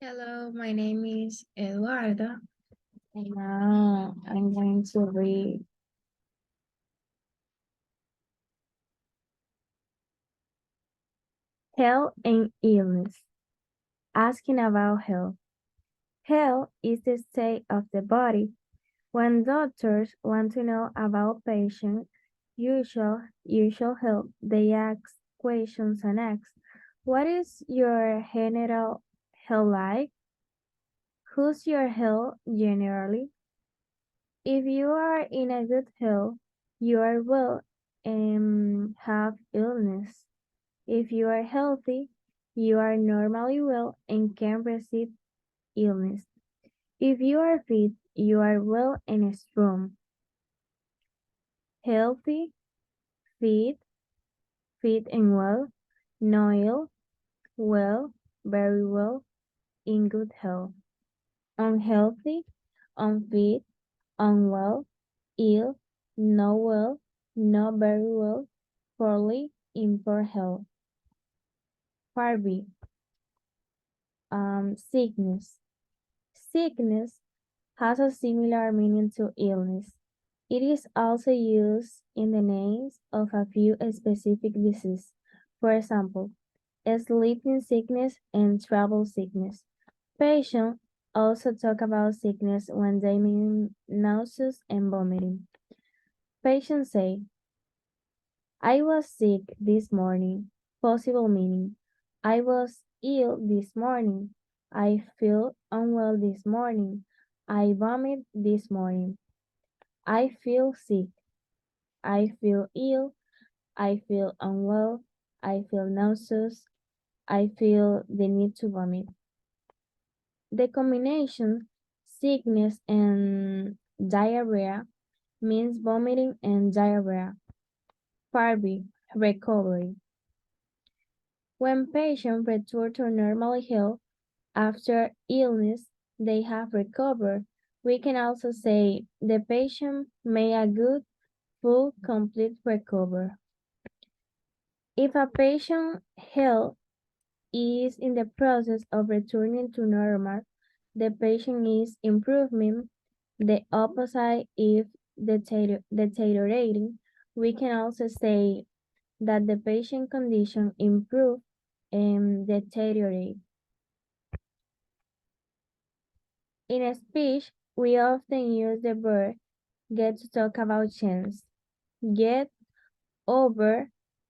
Hello, my name is Eduardo, and now I'm going to read Health and Illness. Asking about health. Health is the state of the body. When doctors want to know about patient usual health, they ask questions and ask, what is your general health like? Who's your health generally? If you are in a good health, you are well and have illness. If you are healthy, you are normally well and can resist illness. If you are fit, you are well and strong. Healthy, fit, fit and well, no ill, well, very well, in good health. Unhealthy, unfit, unwell, ill, not well, not very well, poorly, in poor health. Part B, sickness. Sickness has a similar meaning to illness. It is also used in the names of a few specific diseases. For example, sleeping sickness and travel sickness. Patients also talk about sickness when they mean nauseous and vomiting. Patients say, I was sick this morning. Possible meaning. I was ill this morning. I feel unwell this morning. I vomit this morning. I feel sick. I feel ill. I feel unwell. I feel nauseous. I feel the need to vomit. The combination sickness and diarrhea means vomiting and diarrhea. Part B, recovery. When patients return to normal health after illness, they have recovered. We can also say the patient made a good, full, complete recovery. If a patient's health is in the process of returning to normal, the patient is improving. The opposite if deteriorating. We can also say that the patient condition improve and deteriorate. In a speech, we often use the verb get to talk about chance. Get, over,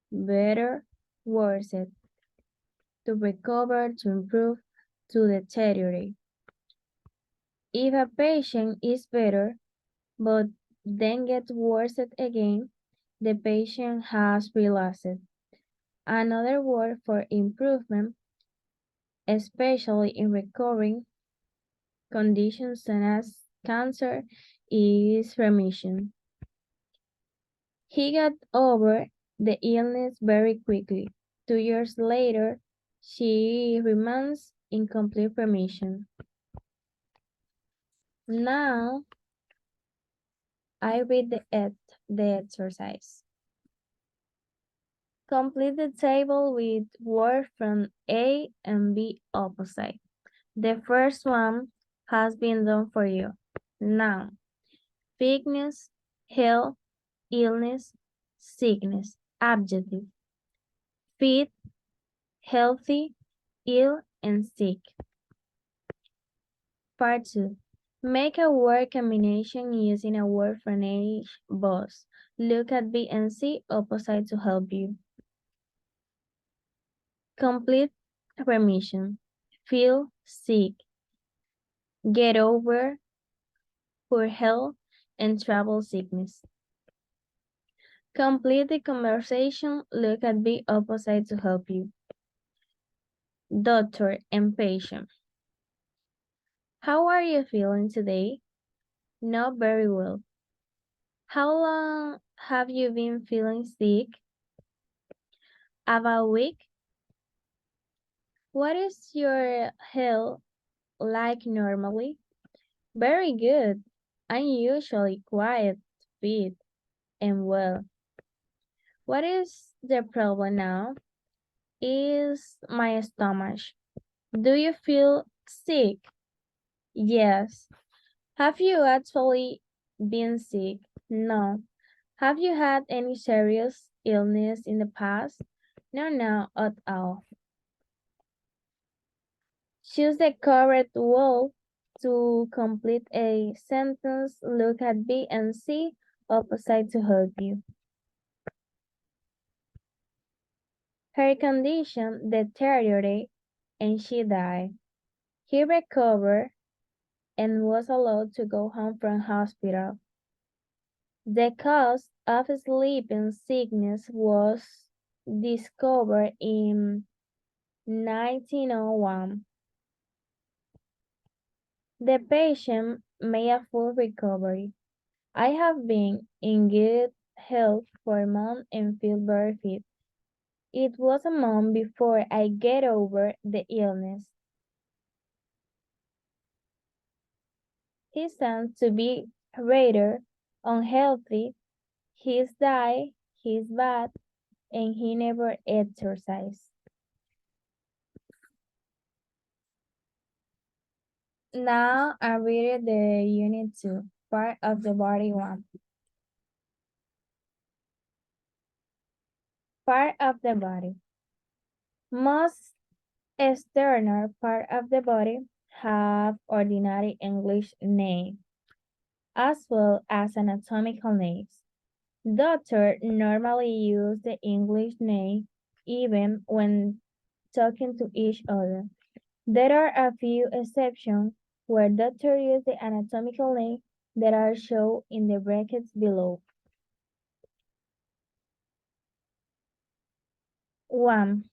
better, worse, to recover, to improve, to deteriorate. If a patient is better, but then gets worse again, the patient has relapsed. Another word for improvement, especially in recurring conditions such as cancer, is remission. He got over the illness very quickly. 2 years later, she remains in complete remission. Now, I read the exercise. Complete the table with words from A and B opposite. The first one has been done for you. Now, sickness, health, illness, sickness. Adjective. Fit, healthy, ill, and sick. Part 2. Make a word combination using a word from each box. Look at B and C opposite to help you. Complete remission. Feel sick. Get over poor health and travel sickness. Complete the conversation. Look at B opposite to help you. Doctor and patient. How are you feeling today? Not very well. How long have you been feeling sick? About a week. What is your health like normally? Very good. I'm usually quiet, fit, and well. What is the problem now? Is my stomach. Do you feel Sick. Yes. Have you actually been sick? No. Have you had any serious illness in the past? No, no, at all. Choose the correct word to complete a sentence. Look at B and C opposite to help you. Her condition deteriorated and she died. He recovered and was allowed to go home from hospital. The cause of sleeping sickness was discovered in 1901. The patient made a full recovery. I have been in good health for a month and feel very fit. It was a month before I get over the illness. He seems to be rather unhealthy. He's diet, he's bad, and he never exercised. Now I read the unit 2, part of the body 1. Part of the body. Most external part of the body have ordinary English name, as well as anatomical names. Doctors normally use the English name even when talking to each other. There are a few exceptions where doctors use the anatomical name that are shown in the brackets below. 1.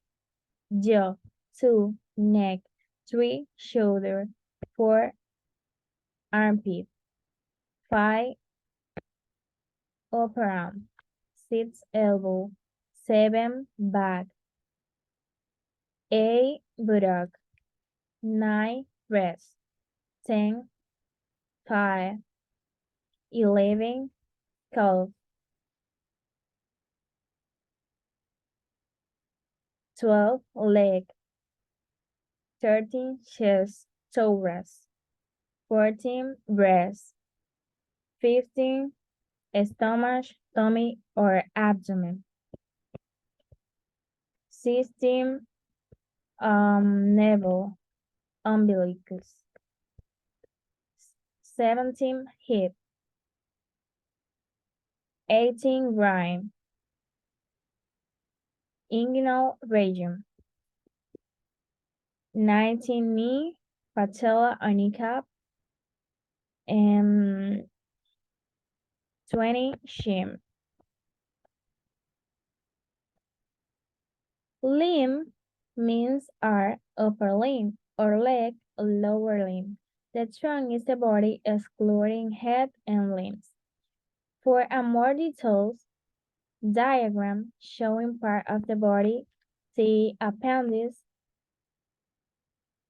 Jaw. 2. Neck. 3. Shoulder. 4. Armpit. 5. Upper arm. 6. Elbow. 7. Back. 8. Buttock. 9. Breast. 10. Thigh. 11. Calf. 12. Leg. 13. Chest, thorax. 14. Breast. 15. Stomach, tummy, or abdomen. 16. Navel, umbilicus. 17. Hip. 18. Groin, inguinal region. 19. Knee, patella, or kneecap. And 20. Shin. Limb means our upper limb or leg or lower limb. The trunk is the body excluding head and limbs. For a more detailed diagram showing part of the body, see Appendix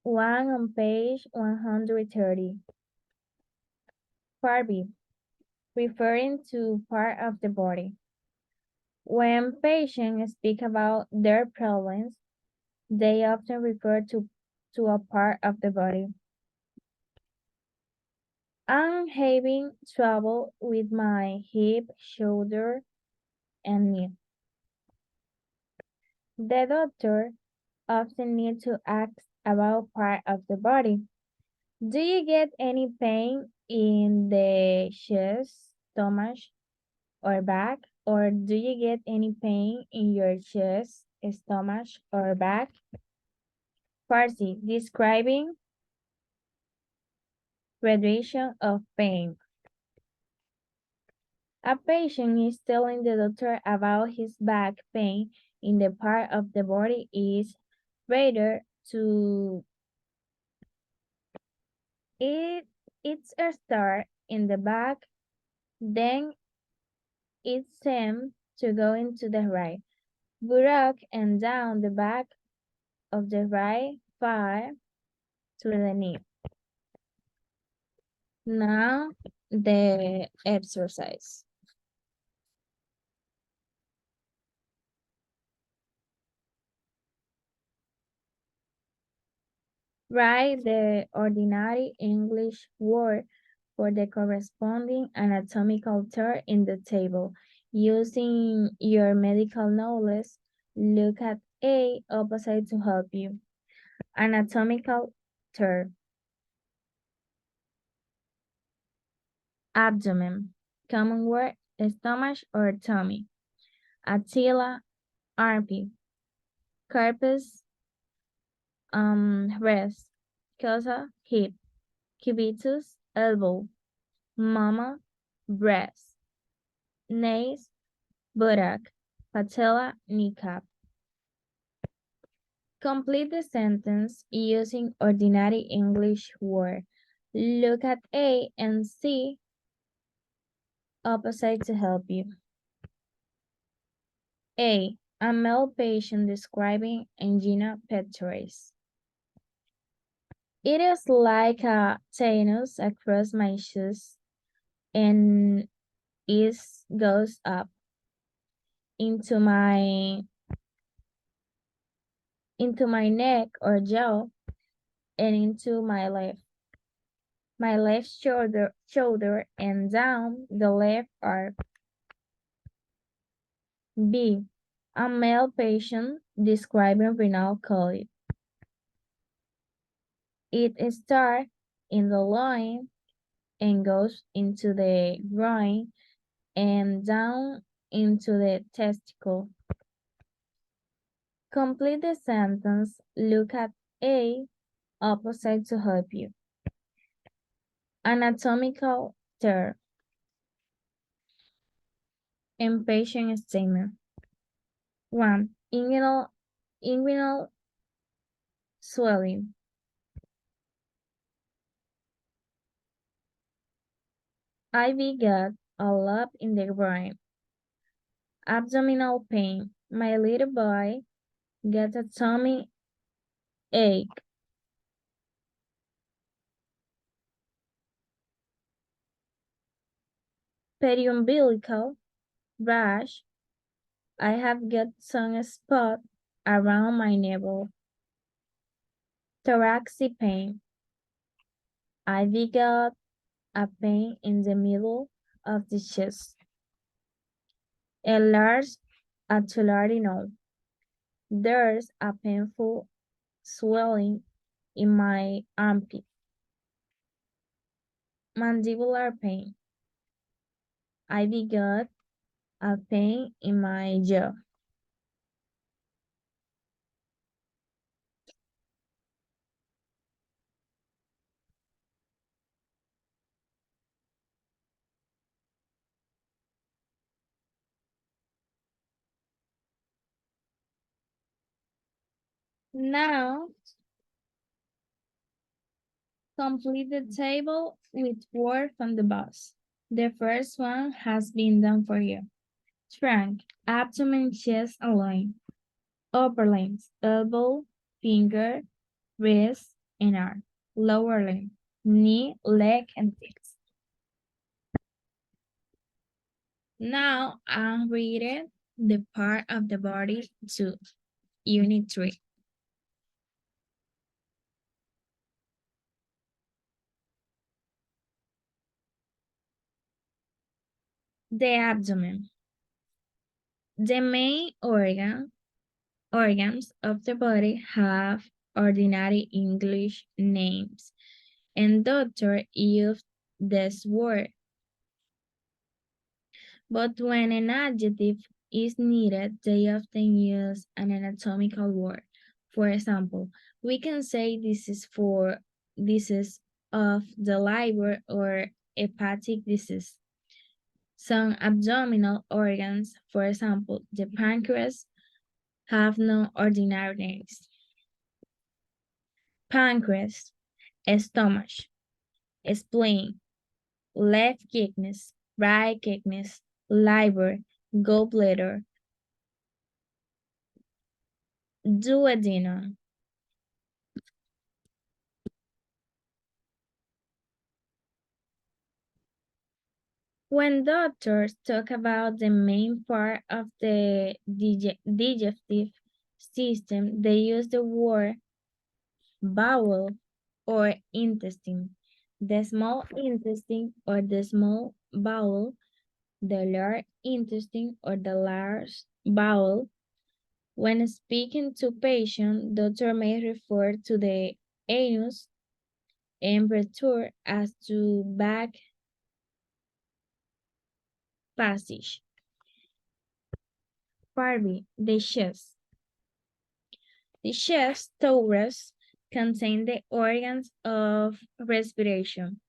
1 on page 130. Part B, referring to part of the body. When patients speak about their problems, they often refer to a part of the body. I'm having trouble with my hip, shoulder, and knee. The doctor often needs to ask about part of the body. Do you get any pain in the chest, stomach, or back? Or do you get any pain in your chest, stomach, or back? Part C, describing radiation of pain. A patient is telling the doctor about his back pain in the part of the body is rather to it's a start in the back, then it seems to go into the right buttock and down the back of the right thigh to the knee. Now the exercise. Write the ordinary English word for the corresponding anatomical term in the table. Using your medical knowledge, look at A opposite to help you. Anatomical term. Abdomen. Common word, stomach or tummy. Axilla, armpit. Carpus, rest. Cosa, hip. Cubitus, elbow. Mama, breast. Nace, buttock. Patella, kneecap. Complete the sentence using ordinary English word. Look at A and C opposite to help you. A male patient describing angina pectoris. It is like a tennis across my shoes and it goes up into my neck or jaw and into my left shoulder and down the left arm. B. A male patient describing renal colic. It starts in the loin and goes into the groin and down into the testicle. Complete the sentence. Look at A opposite to help you. Anatomical term. Impatient statement. 1. Inguinal swelling. IV got a lump in the groin. Abdominal pain. My little boy got a tummy ache. Periumbilical rash. I have got some spot around my navel. Thoracic pain. IV got a pain in the middle of the chest. Enlarged artillery node. There's a painful swelling in my armpit. Mandibular pain. IV got a pain in my jaw. Now, complete the table with word from the box. The first one has been done for you. Trunk, abdomen, chest, and loin. Upper limbs, elbow, finger, wrist, and arm. Lower limb, knee, leg, and feet. Now I'm reading the part of the body to Unit 3. The abdomen. The main organs of the body have ordinary English names, and doctor use this word. But when an adjective is needed, they often use an anatomical word. For example, we can say this is of the liver or hepatic disease. Some abdominal organs, for example, the pancreas, have no ordinary names. Pancreas, stomach, spleen, left kidneys, right kidneys, liver, gallbladder, duodenum. When doctors talk about the main part of the digestive system, they use the word bowel or intestine, the small intestine or the small bowel, the large intestine or the large bowel. When speaking to patient, doctor may refer to the anus and return as to back passage. Part B, the chest. The chest, thorax, contain the organs of respiration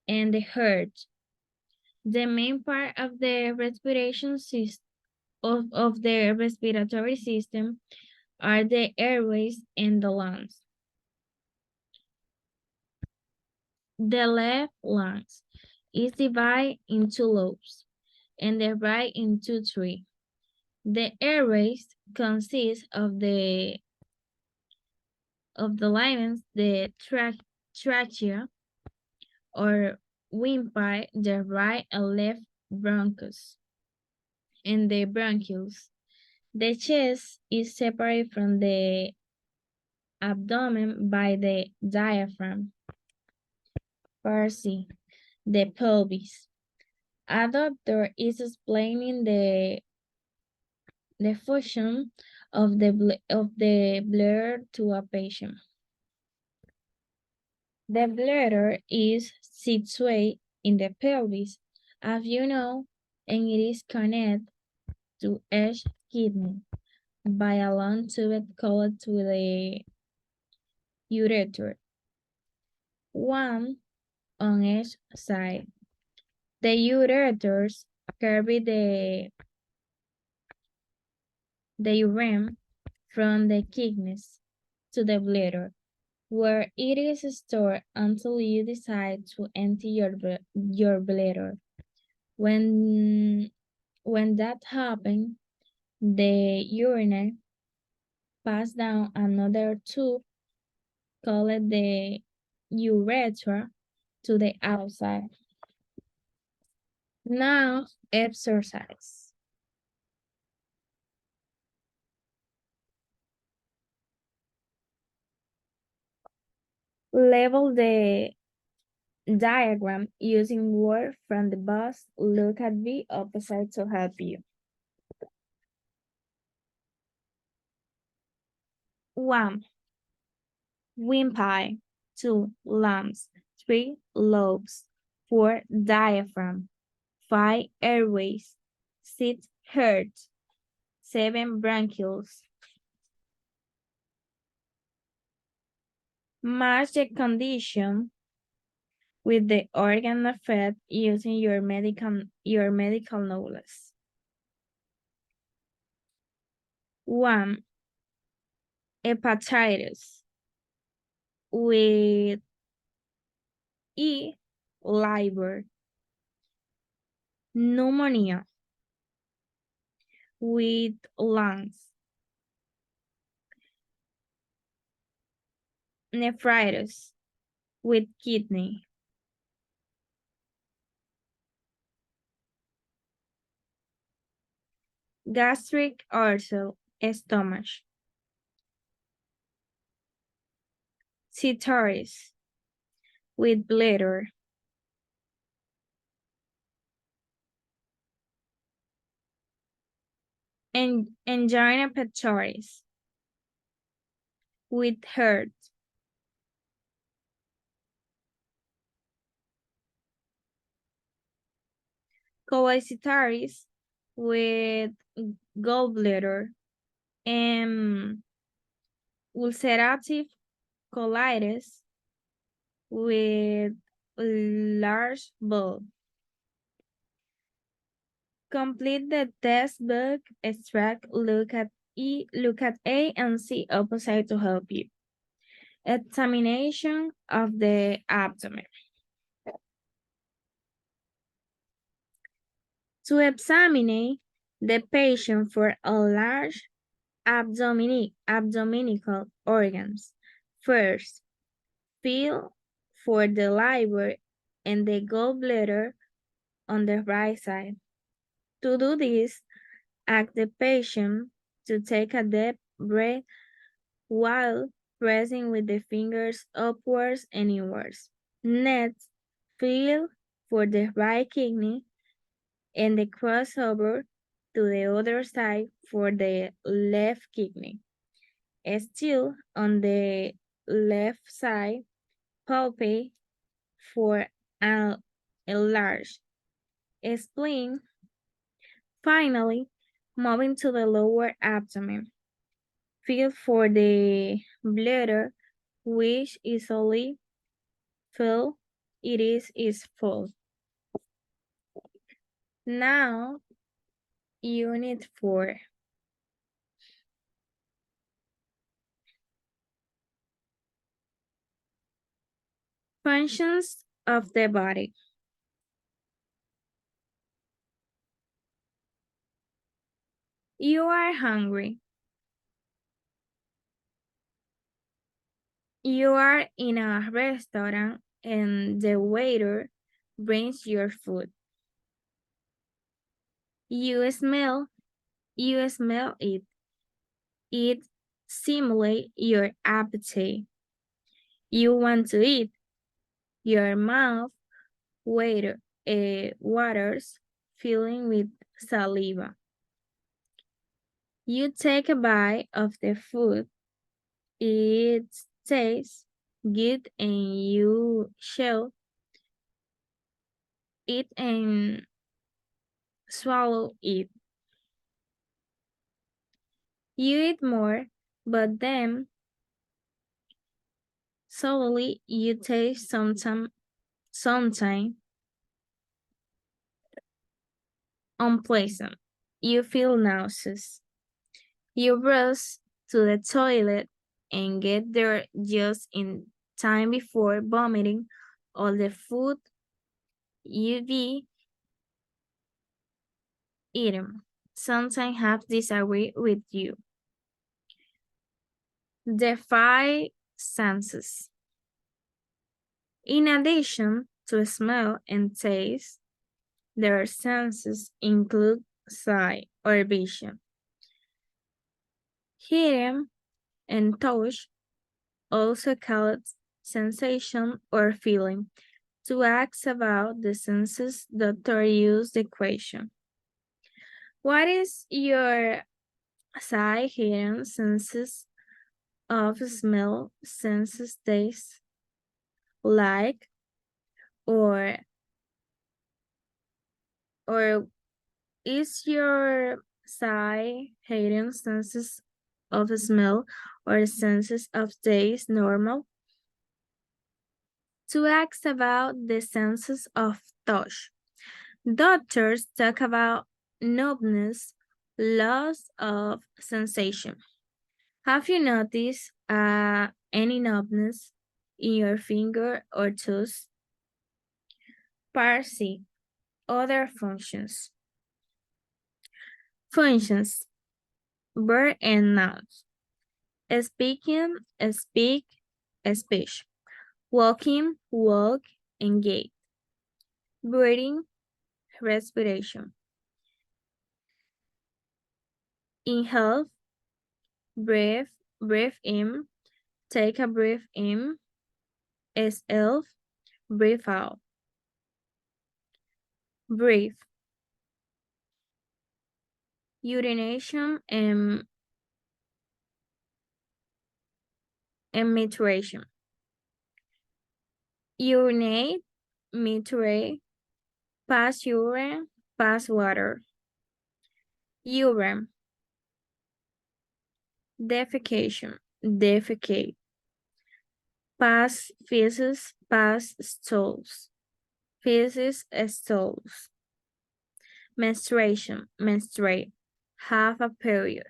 and the heart. The main part of the respiration system of the respiratory system are the airways and the lungs. The left lungs is divided into lobes and the right into three. The airways consist of the ligaments, the trachea or windpipe, the right and left bronchus, and the bronchioles. The chest is separated from the abdomen by the diaphragm. Part C, the pelvis. A doctor is explaining the function of the bladder to a patient. The bladder is situated in the pelvis, as you know, and it is connected to each kidney by a long tube called to the ureter, one on each side. The ureters carry the urine from the kidneys to the bladder, where it is stored until you decide to empty your bladder. When that happens, the urine pass down another tube called the urethra to the outside. Now, exercise. Label the diagram using word from the box. Look at the opposite to help you. 1. Windpipe. 2. Lungs. 3. Lobes. 4. Diaphragm. 5. Airways. 6. Heart. 7. Bronchioles. Match the condition with the organ affected using your medical knowledge. 1. Hepatitis with E. Liver. Pneumonia with lungs. Nephritis with kidney. Gastric ulcer, stomach. Cystitis with bladder. And angina pectoris with heart. Cholecystitis with gallbladder. And ulcerative colitis with large bowel. Complete the textbook extract. Look at A and C opposite to help you. Examination of the abdomen. To examine the patient for a large abdominical organs, first, feel for the liver and the gallbladder on the right side. To do this, ask the patient to take a deep breath while pressing with the fingers upwards and inwards. Next, feel for the right kidney and the crossover to the other side for the left kidney. Still on the left side, palpate for an enlarged spleen. Finally, moving to the lower abdomen. Feel for the bladder, which easily feel is full. Now, unit 4. Functions of the body. You are hungry. You are in a restaurant and the waiter brings your food. You smell it. It simulates your appetite. You want to eat. Your mouth waters, filling with saliva. You take a bite of the food. It tastes good and you chew it and swallow it. You eat more, but then slowly you taste sometime unpleasant. You feel nauseous. You rush to the toilet and get there just in time before vomiting all the food you be eaten. Sometimes have disagree with you. The five senses. In addition to smell and taste, their senses include sight or vision, hearing, and touch, also called sensation or feeling. To ask about the senses, doctor use the question. What is your sight, hearing, senses of smell, senses, taste like, or or is your sight, hearing, senses of smell or senses of taste normal? To ask about the senses of touch. Doctors talk about numbness, loss of sensation. Have you noticed any numbness in your finger or toes? Part C. Other functions. Functions. Verb and nouns. Speaking, speak, speech. Walking, walk, and gait. Breathing, respiration. Inhale, breathe in, take a breath in, exhale, breathe out. Breathe. Urination and maturation. Urinate, maturate, pass urine, pass water. Urine. Defecation, defecate. Pass feces, pass stools. Feces, stools. Menstruation, menstruate. Have a period.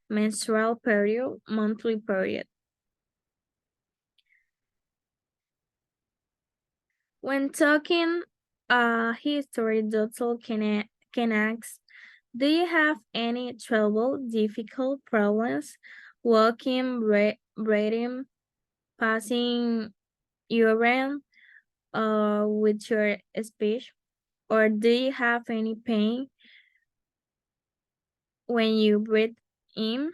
Menstrual period, monthly period. When talking history, doctor can ask, do you have any trouble, difficult problems, walking, breathing, passing urine, with your speech? Or do you have any pain when you breathe in?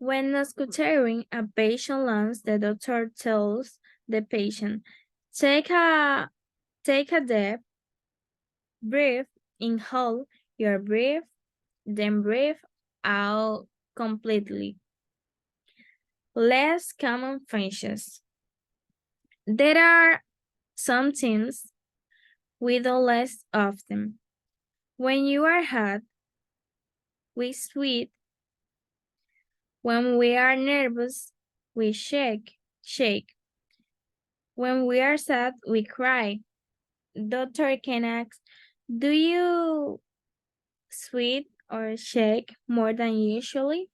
When scattering a patient lungs, the doctor tells the patient, take a deep breath, inhale your breath, then breathe out completely. Less common phrases. There are some things we do less often. When you are hot, we sweat. When we are nervous, we shake. When we are sad, we cry. Doctor can ask, do you sweat or shake more than usually?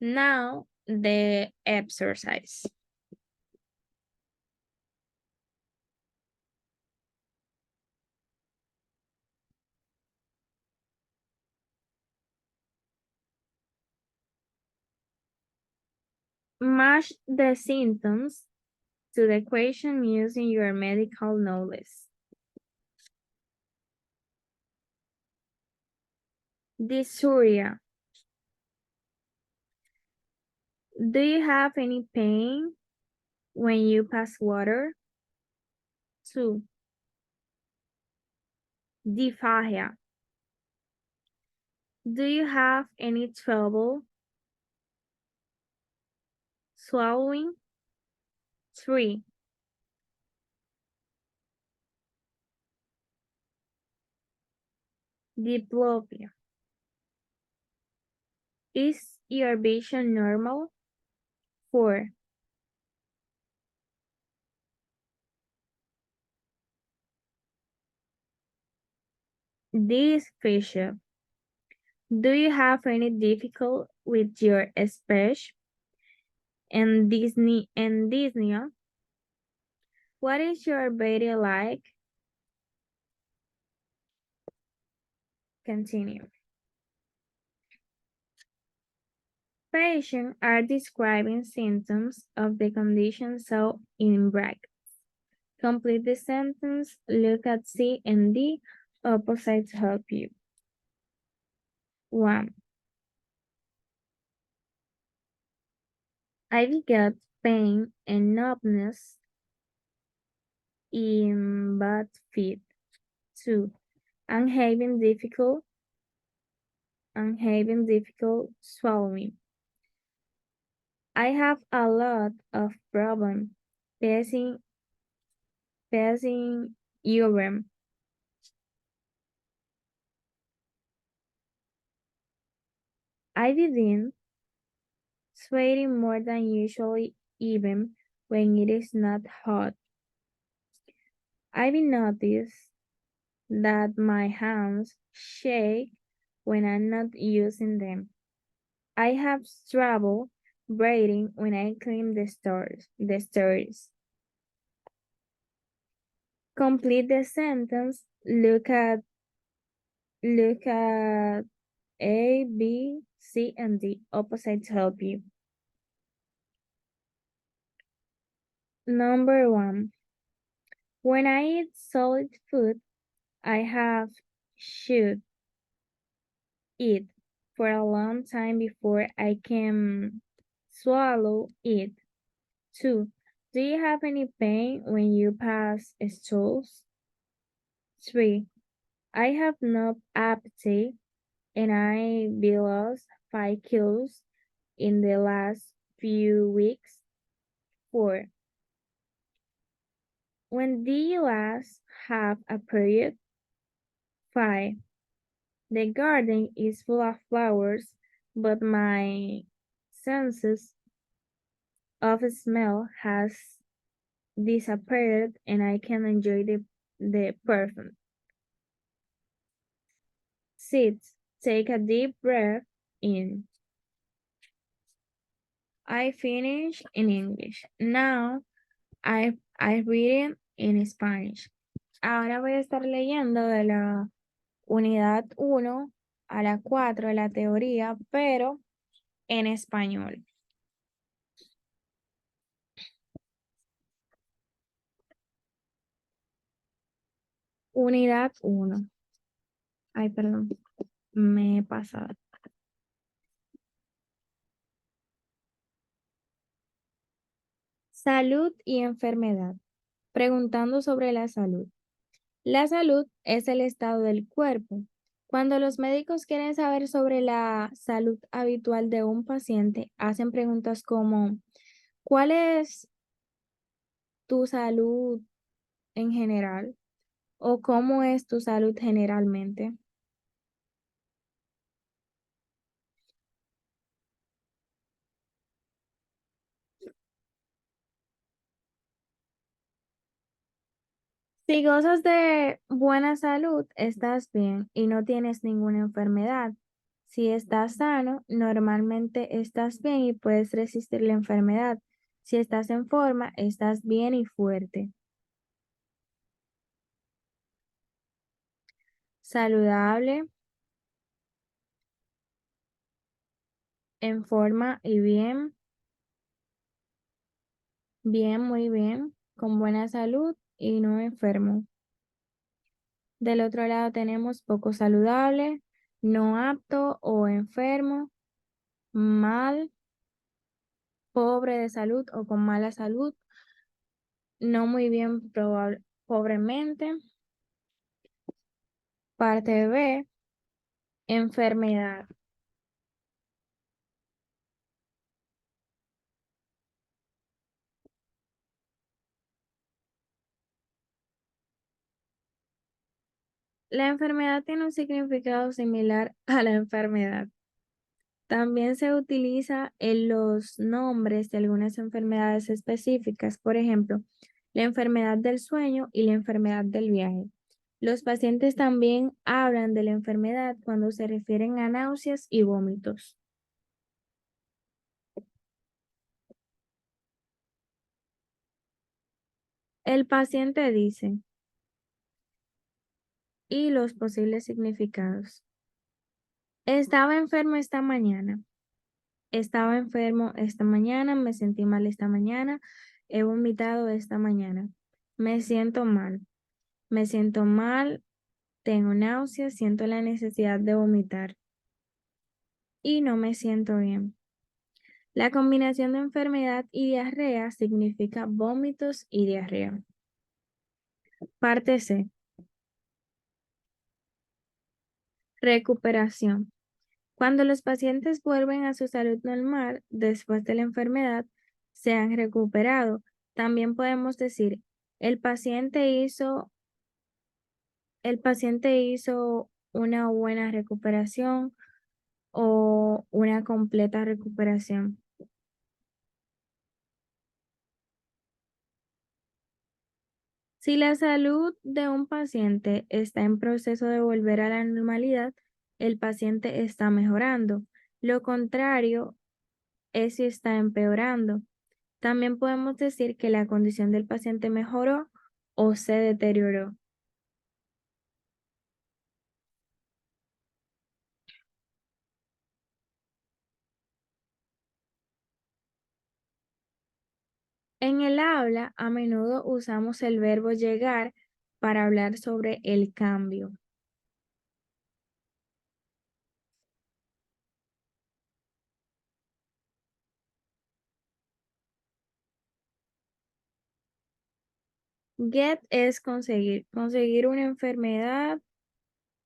Now, the exercise. Match the symptoms to the question using your medical knowledge. Dysuria. Do you have any pain when you pass water? 2. Dysphagia. Do you have any trouble swallowing? 3. Diplopia. Is your vision normal? 4. Dysphagia. Do you have any difficulty with your speech? And Disney? What is your body like? Continue. Patients are describing symptoms of the condition so in brackets. Complete the sentence, look at C and D, opposites help you. 1. I've got pain and numbness in both feet. 2. I'm having difficult swallowing. I have a lot of problem passing urine. I've been sweating more than usually even when it is not hot. I've noticed that my hands shake when I'm not using them. I have trouble breathing when I climb the stairs. Complete the sentence. Look at A, B, C, and D. Opposites help you. Number 1. When I eat solid food, I have should eat for a long time before I can swallow it. 2. Do you have any pain when you pass stools? 3. I have no appetite and I lost 5 kilos in the last few weeks. 4. When do you last have a period? 5. The garden is full of flowers, but my senses of smell has disappeared and I can enjoy the perfume. 6. Take a deep breath in. I finish in English. Now I read it in Spanish. Ahora voy a estar leyendo de la unidad 1 a la 4 de la teoría, pero en español. Unidad 1. Ay, perdón, me he pasado. Salud y enfermedad. Preguntando sobre la salud. La salud es el estado del cuerpo. Cuando los médicos quieren saber sobre la salud habitual de un paciente, hacen preguntas como, ¿cuál es tu salud en general? ¿O cómo es tu salud generalmente? Si gozas de buena salud, estás bien y no tienes ninguna enfermedad. Si estás sano, normalmente estás bien y puedes resistir la enfermedad. Si estás en forma, estás bien y fuerte. Saludable, en forma y bien, bien, muy bien, con buena salud y no enfermo. Del otro lado tenemos poco saludable, no apto o enfermo, mal, pobre de salud o con mala salud, no muy bien, pobremente. Parte B, enfermedad. La enfermedad tiene un significado similar a la enfermedad. También se utiliza en los nombres de algunas enfermedades específicas, por ejemplo, la enfermedad del sueño y la enfermedad del viaje. Los pacientes también hablan de la enfermedad cuando se refieren a náuseas y vómitos. El paciente dice, y los posibles significados. Estaba enfermo esta mañana. Estaba enfermo esta mañana, me sentí mal esta mañana, he vomitado esta mañana. Me siento mal. Me siento mal, tengo náuseas, siento la necesidad de vomitar y no me siento bien. La combinación de enfermedad y diarrea significa vómitos y diarrea. Parte C. Recuperación. Cuando los pacientes vuelven a su salud normal después de la enfermedad, se han recuperado. También podemos decir, el paciente hizo, el paciente hizo una buena recuperación o una completa recuperación. Si la salud de un paciente está en proceso de volver a la normalidad, el paciente está mejorando. Lo contrario es si está empeorando. También podemos decir que la condición del paciente mejoró o se deterioró. En el habla, a menudo usamos el verbo llegar para hablar sobre el cambio. Get es conseguir, conseguir una enfermedad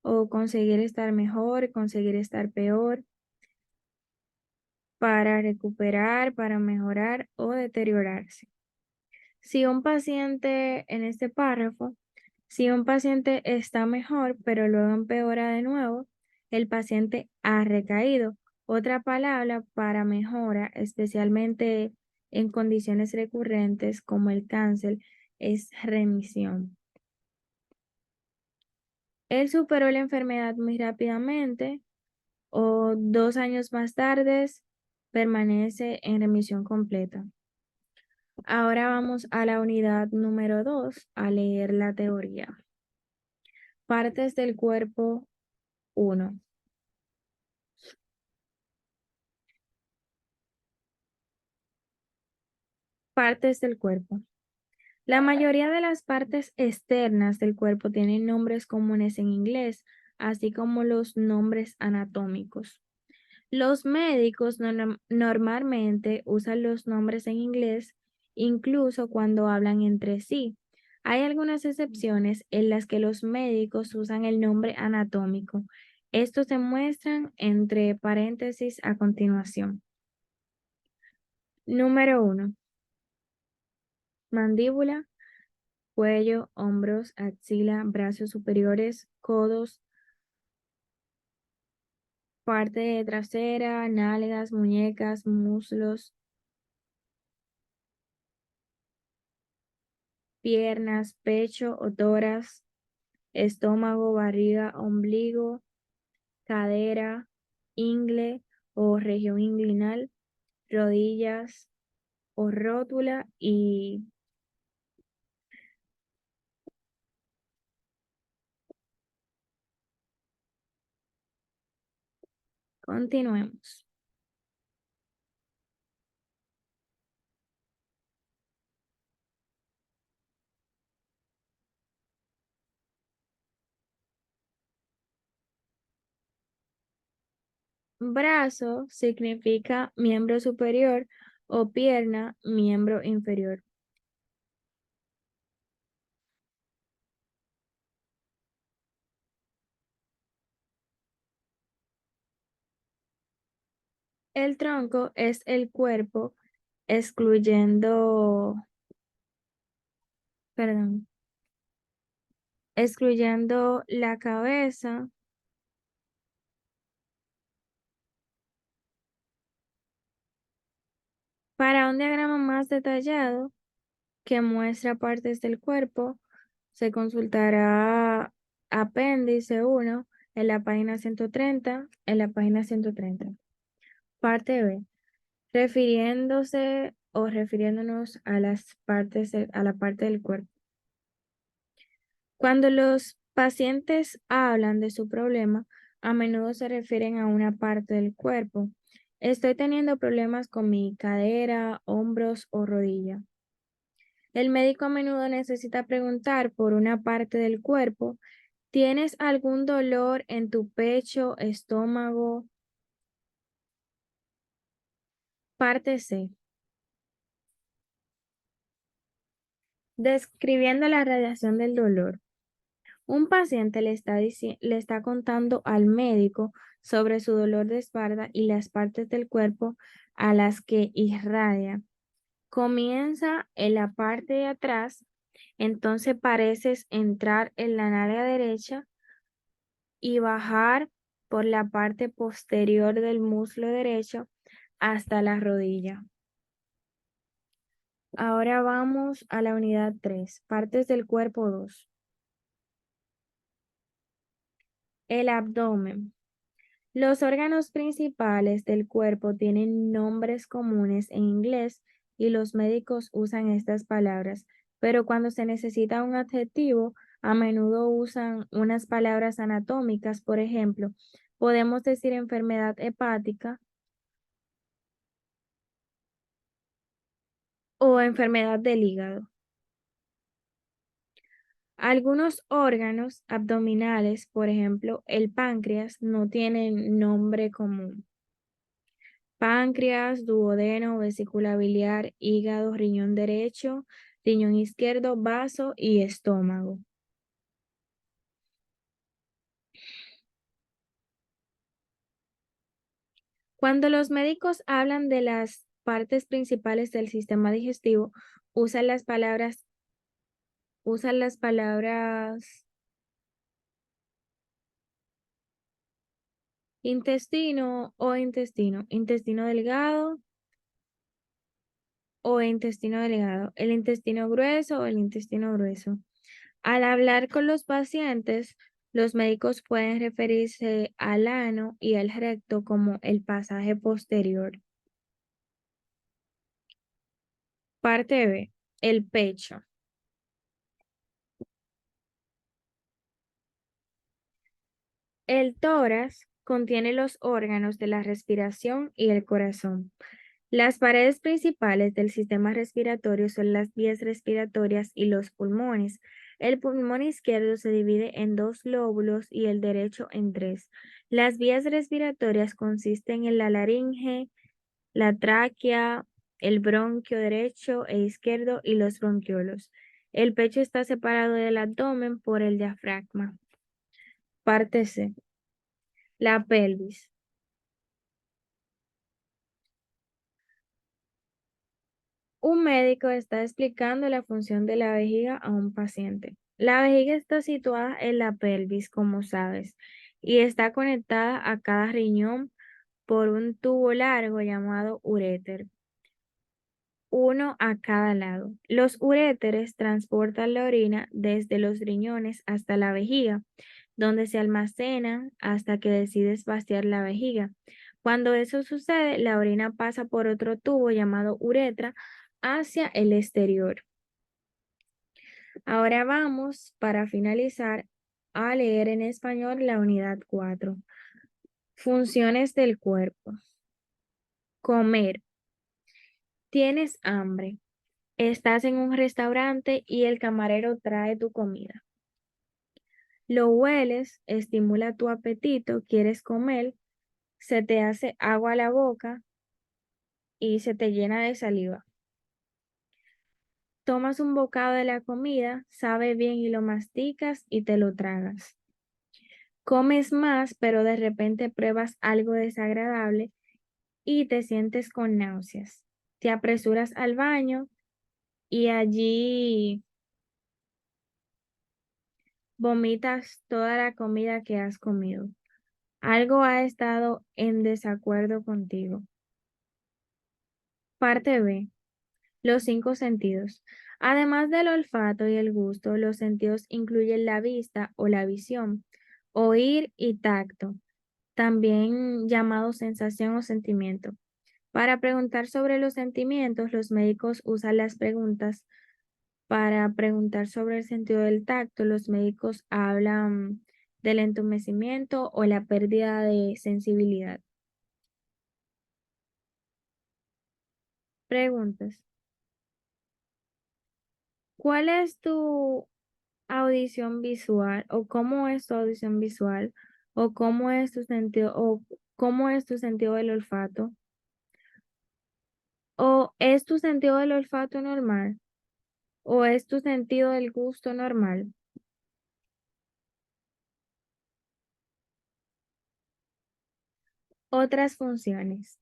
o conseguir estar mejor, conseguir estar peor, para recuperar, para mejorar o deteriorarse. Si un paciente, en este párrafo, si un paciente está mejor, pero luego empeora de nuevo, el paciente ha recaído. Otra palabra para mejora, especialmente en condiciones recurrentes como el cáncer, es remisión. Él superó la enfermedad muy rápidamente o 2 años más tarde permanece en remisión completa. Ahora vamos a la unidad número 2 a leer la teoría. Partes del cuerpo 1. Partes del cuerpo. La mayoría de las partes externas del cuerpo tienen nombres comunes en inglés, así como los nombres anatómicos. Los médicos normalmente usan los nombres en inglés incluso cuando hablan entre sí. Hay algunas excepciones en las que los médicos usan el nombre anatómico. Estos se muestran entre paréntesis a continuación. Número 1. Mandíbula, cuello, hombros, axila, brazos superiores, codos, parte trasera, nalgas, muñecas, muslos, piernas, pecho o tórax, estómago, barriga, ombligo, cadera, ingle o región inguinal, rodillas o rótula y continuemos. Brazo significa miembro superior o pierna, miembro inferior. El tronco es el cuerpo excluyendo, perdón, excluyendo la cabeza. Para un diagrama más detallado que muestra partes del cuerpo, se consultará apéndice 1 en la página 130, en la página 130. Parte B. Refiriéndose o refiriéndonos a las partes a la parte del cuerpo. Cuando los pacientes hablan de su problema, a menudo se refieren a una parte del cuerpo. Estoy teniendo problemas con mi cadera, hombros o rodilla. El médico a menudo necesita preguntar por una parte del cuerpo. ¿Tienes algún dolor en tu pecho, estómago? Parte C. Describiendo la radiación del dolor. Un paciente le está contando al médico sobre su dolor de espalda y las partes del cuerpo a las que irradia. Comienza en la parte de atrás, entonces pareces entrar en la nalga derecha y bajar por la parte posterior del muslo derecho hasta la rodilla. Ahora vamos a la unidad 3, partes del cuerpo 2. El abdomen. Los órganos principales del cuerpo tienen nombres comunes en inglés y los médicos usan estas palabras, pero cuando se necesita un adjetivo, a menudo usan unas palabras anatómicas. Por ejemplo, podemos decir enfermedad hepática o enfermedad del hígado. Algunos órganos abdominales, por ejemplo, el páncreas, no tienen nombre común. Páncreas, duodeno, vesícula biliar, hígado, riñón derecho, riñón izquierdo, vaso y estómago. Cuando los médicos hablan de las partes principales del sistema digestivo, usan las palabras intestino delgado o intestino delgado, el intestino grueso o el intestino grueso. Al hablar con los pacientes, los médicos pueden referirse al ano y al recto como el pasaje posterior. Parte B, el pecho. El tórax contiene los órganos de la respiración y el corazón. Las paredes principales del sistema respiratorio son las vías respiratorias y los pulmones. El pulmón izquierdo se divide en dos lóbulos y el derecho en tres. Las vías respiratorias consisten en la laringe, la tráquea, el bronquio derecho e izquierdo y los bronquiolos. El pecho está separado del abdomen por el diafragma. Parte C. La pelvis. Un médico está explicando la función de la vejiga a un paciente. La vejiga está situada en la pelvis, como sabes, y está conectada a cada riñón por un tubo largo llamado uréter, uno a cada lado. Los uréteres transportan la orina desde los riñones hasta la vejiga, donde se almacena hasta que decides vaciar la vejiga. Cuando eso sucede, la orina pasa por otro tubo llamado uretra hacia el exterior. Ahora vamos, para finalizar, a leer en español la unidad 4. Funciones del cuerpo. Comer. Tienes hambre. Estás en un restaurante y el camarero trae tu comida. Lo hueles, estimula tu apetito, quieres comer, se te hace agua a la boca y se te llena de saliva. Tomas un bocado de la comida, sabe bien y lo masticas y te lo tragas. Comes más, pero de repente pruebas algo desagradable y te sientes con náuseas. Te apresuras al baño y allí vomitas toda la comida que has comido. Algo ha estado en desacuerdo contigo. Parte B. Los cinco sentidos. Además del olfato y el gusto, los sentidos incluyen la vista o la visión, oír y tacto, también llamado sensación o sentimiento. Para preguntar sobre los sentimientos, los médicos usan las preguntas. Para preguntar sobre el sentido del tacto, los médicos hablan del entumecimiento o la pérdida de sensibilidad. Preguntas. ¿Cuál es tu audición visual o cómo es tu audición visual o cómo es tu sentido del olfato o es tu sentido del olfato normal o es tu sentido del gusto normal? Otras funciones.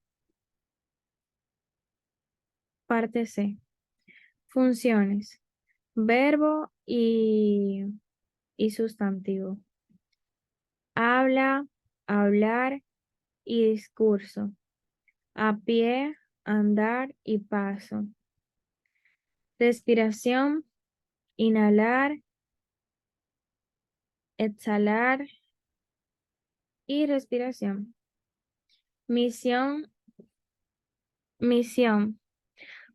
Parte C. Funciones. Verbo y sustantivo. Habla, hablar y discurso. A pie, andar y paso. Respiración, inhalar, exhalar y respiración. Misión, misión.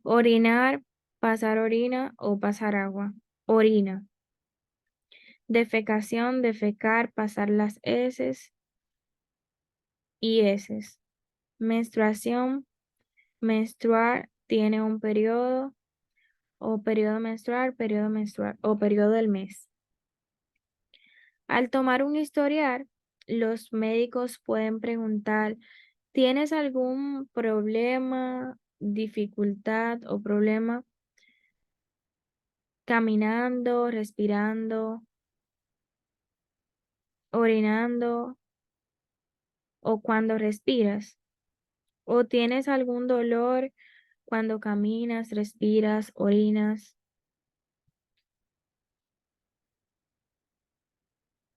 Orinar, pasar orina o pasar agua. Orina. Defecación, defecar, pasar las heces y heces. Menstruación, menstruar, tiene un periodo o periodo menstrual o periodo del mes. Al tomar un historial, los médicos pueden preguntar, ¿tienes algún problema, dificultad o problema caminando, respirando, orinando o cuando respiras? ¿O tienes algún dolor cuando caminas, respiras, orinas?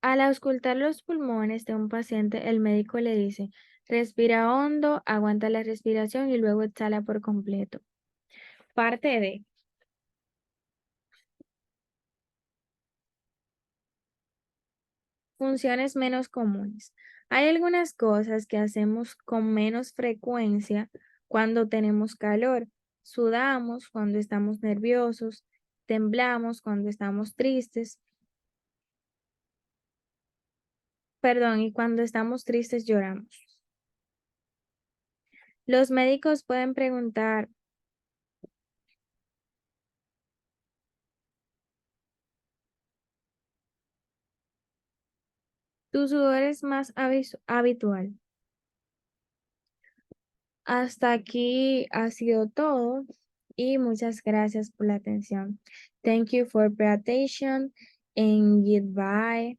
Al auscultar los pulmones de un paciente, el médico le dice, respira hondo, aguanta la respiración y luego exhala por completo. Parte D. Funciones menos comunes. Hay algunas cosas que hacemos con menos frecuencia cuando tenemos calor. Sudamos cuando estamos nerviosos, temblamos cuando estamos tristes, perdón, y cuando estamos tristes lloramos. Los médicos pueden preguntar, ¿tu sudor es más habitual? Hasta aquí ha sido todo y muchas gracias por la atención. Thank you for pay attention and goodbye.